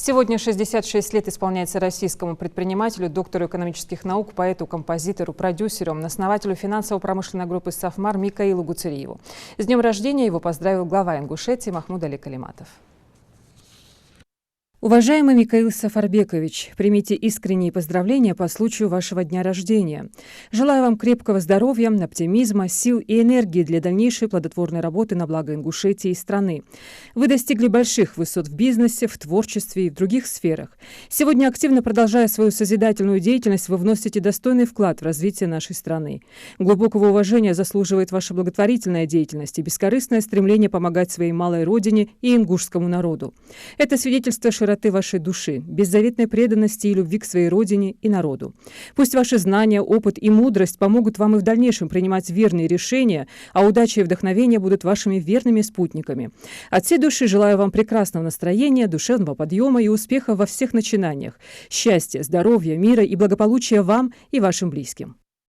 Сегодня 66 лет исполняется российскому предпринимателю, доктору экономических наук, поэту, композитору, продюсеру, основателю финансово-промышленной группы «Сафмар» Микаилу Гуцериеву. С днем рождения его поздравил глава Ингушетии Махмуд Али Калиматов. Уважаемый Микаил Сафарбекович, примите искренние поздравления по случаю вашего дня рождения. Желаю вам крепкого здоровья, оптимизма, сил и энергии для дальнейшей плодотворной работы на благо Ингушетии и страны. Вы достигли больших высот в бизнесе, в творчестве и в других сферах. Сегодня, активно продолжая свою созидательную деятельность, вы вносите достойный вклад в развитие нашей страны. Глубокого уважения заслуживает ваша благотворительная деятельность и бескорыстное стремление помогать своей малой родине и ингушскому народу. Это свидетельство широты вашей души, беззаветной преданности и любви к своей родине и народу. Пусть ваши знания, опыт и мудрость помогут вам и в дальнейшем принимать верные решения, а удача и вдохновение будут вашими верными спутниками. От всей души желаю вам прекрасного настроения, душевного подъема и успеха во всех начинаниях. Счастья, здоровья, мира и благополучия вам и вашим близким.